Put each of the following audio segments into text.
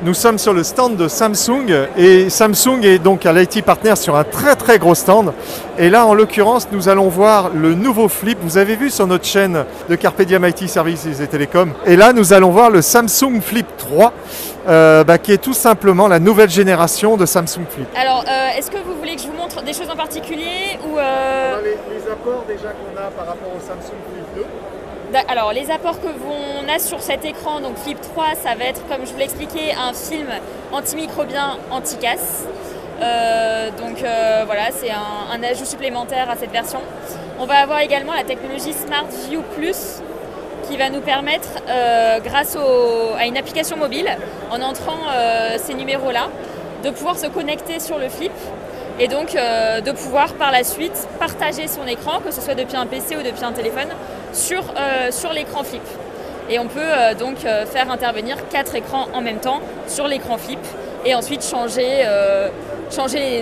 Nous sommes sur le stand de Samsung et Samsung est donc à l'IT Partner sur un très gros stand. Et là, en l'occurrence, nous allons voir le nouveau flip. Vous avez vu sur notre chaîne de Carpe Diem IT Services et Télécom. Et là, nous allons voir le Samsung Flip 3, qui est tout simplement la nouvelle génération de Samsung Flip. Alors, est-ce que vous voulez que je vous montre des choses en particulier ou On a les apports déjà qu'on a par rapport au Samsung Flip 2. Alors, les apports que on a sur cet écran, donc Flip 3, ça va être, comme je vous l'ai expliqué, un film antimicrobien, anti-casse. Voilà, c'est un ajout supplémentaire à cette version. On va avoir également la technologie Smart View Plus qui va nous permettre, grâce à une application mobile, en entrant ces numéros-là, de pouvoir se connecter sur le flip et donc de pouvoir par la suite partager son écran, que ce soit depuis un PC ou depuis un téléphone, sur l'écran flip. Et on peut donc faire intervenir 4 écrans en même temps sur l'écran flip et ensuite changer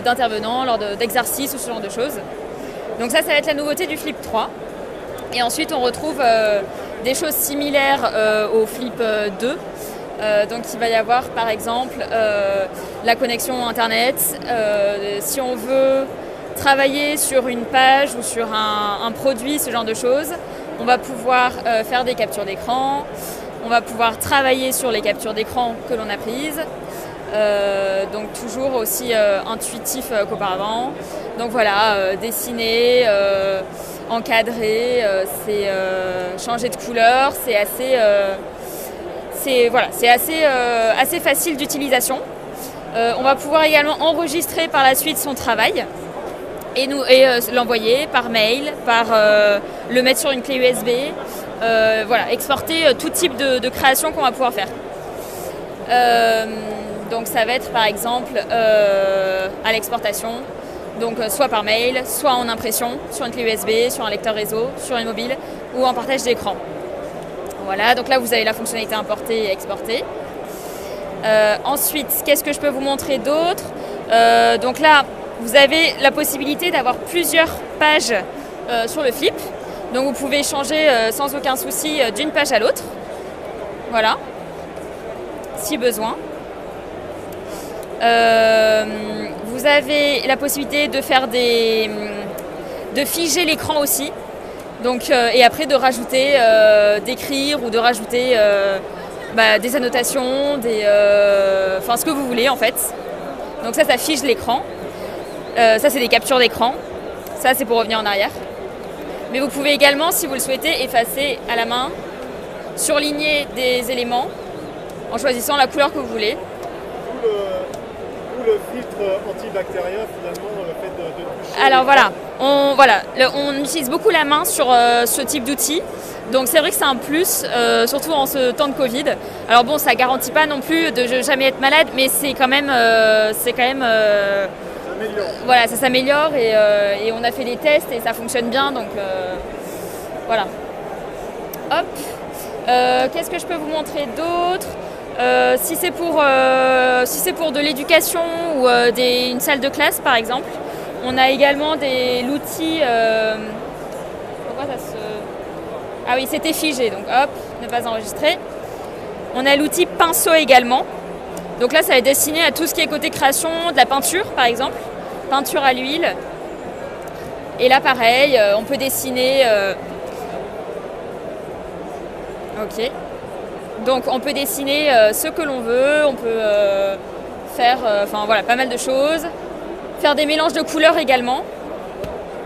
d'intervenant lors d'exercices ou ce genre de choses. Donc ça va être la nouveauté du Flip 3. Et ensuite on retrouve des choses similaires au Flip 2. Donc il va y avoir par exemple la connexion internet. Si on veut travailler sur une page ou sur un produit, ce genre de choses, on va pouvoir faire des captures d'écran, on va pouvoir travailler sur les captures d'écran que l'on a prises, donc toujours aussi intuitif qu'auparavant. Donc voilà, dessiner, encadrer, c'est changer de couleur, c'est assez facile d'utilisation. On va pouvoir également enregistrer par la suite son travail et l'envoyer par mail, le mettre sur une clé USB, voilà, exporter tout type de création qu'on va pouvoir faire. Donc ça va être par exemple à l'exportation, donc soit par mail, soit en impression, sur une clé USB, sur un lecteur réseau, sur une mobile ou en partage d'écran. Voilà, donc là vous avez la fonctionnalité importer et exporter. Ensuite, qu'est-ce que je peux vous montrer d'autre? Donc là, vous avez la possibilité d'avoir plusieurs pages sur le flip. Donc vous pouvez changer sans aucun souci d'une page à l'autre. Voilà, si besoin. Vous avez la possibilité de faire de figer l'écran aussi. Donc, et après de rajouter, d'écrire ou de rajouter des annotations, enfin ce que vous voulez en fait. Donc ça fige l'écran. Ça c'est des captures d'écran. Ça c'est pour revenir en arrière. Mais vous pouvez également, si vous le souhaitez, effacer à la main, surligner des éléments en choisissant la couleur que vous voulez. Le filtre antibactérien finalement, le fait de toucher. Alors on utilise beaucoup la main sur ce type d'outil. Donc c'est vrai que c'est un plus, surtout en ce temps de Covid. Alors bon, ça garantit pas non plus de jamais être malade, mais c'est quand même, voilà, ça s'améliore et on a fait des tests et ça fonctionne bien, donc voilà. Hop. Qu'est-ce que je peux vous montrer d'autre? Si c'est pour de l'éducation ou une salle de classe par exemple, on a également l'outil. Pourquoi ça se... Ah oui, c'était figé, donc hop, ne pas enregistrer. On a l'outil pinceau également. Donc là, ça va être destiné à tout ce qui est côté création, de la peinture par exemple, peinture à l'huile. Et là, pareil, on peut dessiner. Ok. Donc on peut dessiner ce que l'on veut, on peut faire pas mal de choses, faire des mélanges de couleurs également.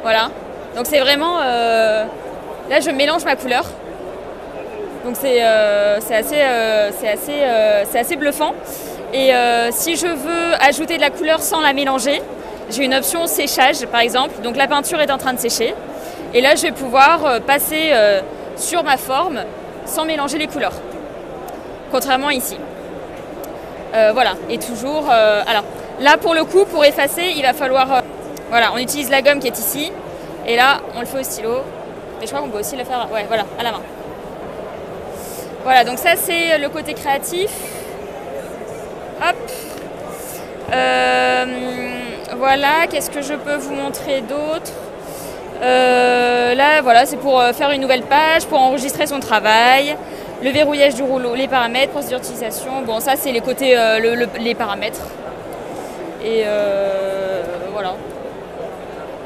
Voilà, donc c'est vraiment, là je mélange ma couleur, donc c'est assez bluffant. Et si je veux ajouter de la couleur sans la mélanger, j'ai une option séchage par exemple, donc la peinture est en train de sécher, et là je vais pouvoir passer sur ma forme sans mélanger les couleurs. Contrairement ici. Voilà, et toujours... alors, là, pour le coup, pour effacer, il va falloir... voilà, on utilise la gomme qui est ici. Et là, on le fait au stylo. Mais je crois qu'on peut aussi le faire... Ouais, voilà, à la main. Voilà, donc ça, c'est le côté créatif. Hop. Voilà, qu'est-ce que je peux vous montrer d'autre? Là, voilà, c'est pour faire une nouvelle page, pour enregistrer son travail. le verrouillage du rouleau, les paramètres, procédure d'utilisation. Bon, ça c'est les côtés, les paramètres. Et voilà.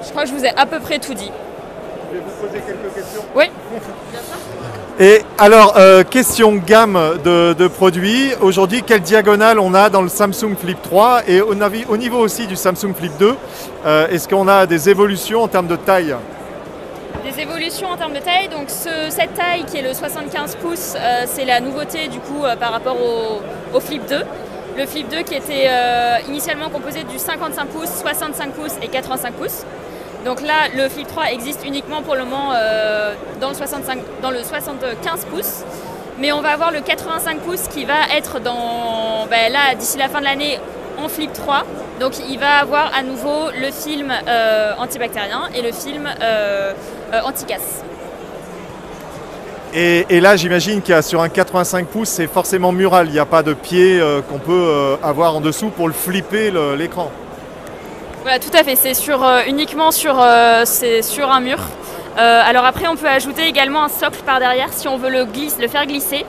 Je crois que je vous ai à peu près tout dit. Je vais vous poser quelques questions. Oui. Et alors, question gamme de produits. Aujourd'hui, quelle diagonale on a dans le Samsung Flip 3 et au niveau aussi du Samsung Flip 2, est-ce qu'on a des évolutions en termes de taille? Des évolutions en termes de taille, donc cette taille qui est le 75 pouces, c'est la nouveauté du coup par rapport au Flip 2. Le Flip 2 qui était initialement composé du 55 pouces, 65 pouces et 85 pouces. Donc là, le Flip 3 existe uniquement pour le moment dans le 75 pouces. Mais on va avoir le 85 pouces qui va être là, d'ici la fin de l'année, en Flip 3. Donc il va avoir à nouveau le film antibactérien et le film anti-casse. Et là, j'imagine qu'il y a sur un 85 pouces, c'est forcément mural. Il n'y a pas de pied qu'on peut avoir en dessous pour le flipper l'écran. Voilà, tout à fait. C'est uniquement sur un mur. Alors après, on peut ajouter également un socle par derrière si on veut le faire glisser.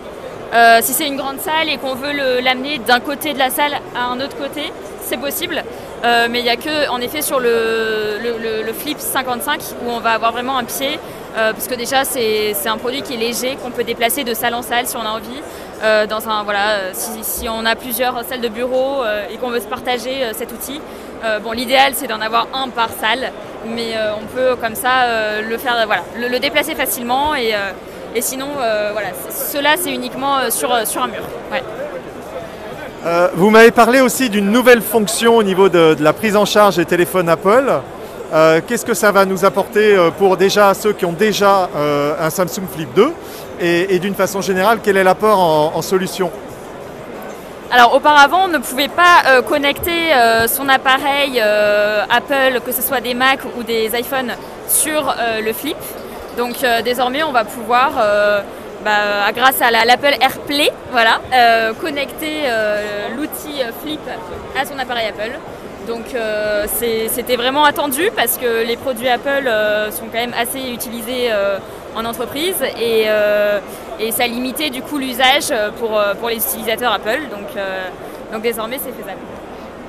Si c'est une grande salle et qu'on veut l'amener d'un côté de la salle à un autre côté, c'est possible. Mais il n'y a que, en effet, sur le Flip 55 où on va avoir vraiment un pied. Parce que déjà, c'est un produit qui est léger, qu'on peut déplacer de salle en salle si on a envie. Si on a plusieurs salles de bureau et qu'on veut se partager cet outil, l'idéal c'est d'en avoir un par salle, mais on peut comme ça le déplacer facilement et sinon cela c'est uniquement sur un mur. Ouais. Vous m'avez parlé aussi d'une nouvelle fonction au niveau de la prise en charge des téléphones Apple. Qu'est-ce que ça va nous apporter pour déjà ceux qui ont déjà un Samsung Flip 2 et d'une façon générale, quel est l'apport en solution? Alors auparavant, on ne pouvait pas connecter son appareil Apple, que ce soit des Mac ou des iPhones, sur le Flip. Donc désormais, on va pouvoir, grâce à l'Apple AirPlay, connecter l'outil Flip à son appareil Apple. Donc c'était vraiment attendu parce que les produits Apple sont quand même assez utilisés en entreprise et ça limitait du coup l'usage pour les utilisateurs Apple. Donc désormais c'est faisable.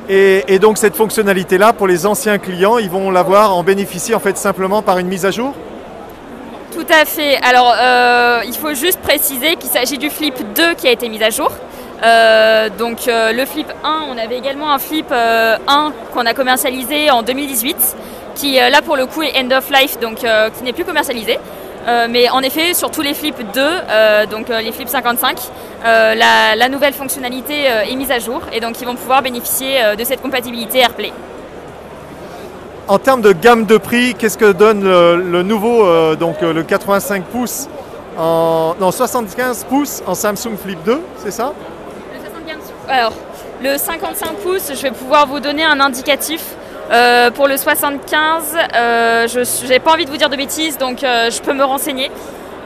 Et donc cette fonctionnalité-là, pour les anciens clients, ils vont en bénéficier en fait simplement par une mise à jour? Tout à fait. Alors il faut juste préciser qu'il s'agit du Flip 2 qui a été mis à jour. Le Flip 1, on avait également un Flip 1 qu'on a commercialisé en 2018 qui là pour le coup est end of life, donc qui n'est plus commercialisé. Mais en effet sur tous les Flip 2, les Flip 55, la nouvelle fonctionnalité est mise à jour et donc ils vont pouvoir bénéficier de cette compatibilité AirPlay. En termes de gamme de prix, qu'est-ce que donne le nouveau, le 85 pouces, 75 pouces en Samsung Flip 2, c'est ça? Alors, le 55 pouces, je vais pouvoir vous donner un indicatif. Pour le 75, je n'ai pas envie de vous dire de bêtises, donc je peux me renseigner.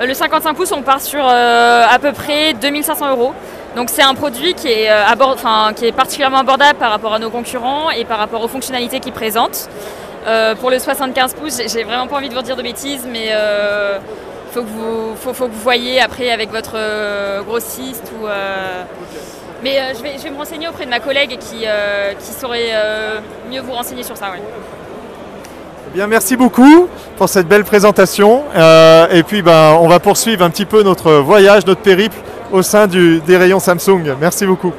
Le 55 pouces, on part sur à peu près 2500 €. Donc c'est un produit qui est particulièrement abordable par rapport à nos concurrents et par rapport aux fonctionnalités qu'il présente. Pour le 75 pouces, j'ai vraiment pas envie de vous dire de bêtises, mais faut que vous voyez après avec votre grossiste ou... Mais je vais me renseigner auprès de ma collègue qui saurait mieux vous renseigner sur ça. Ouais. Eh bien, merci beaucoup pour cette belle présentation. Et puis on va poursuivre un petit peu notre voyage, notre périple au sein des rayons Samsung. Merci beaucoup.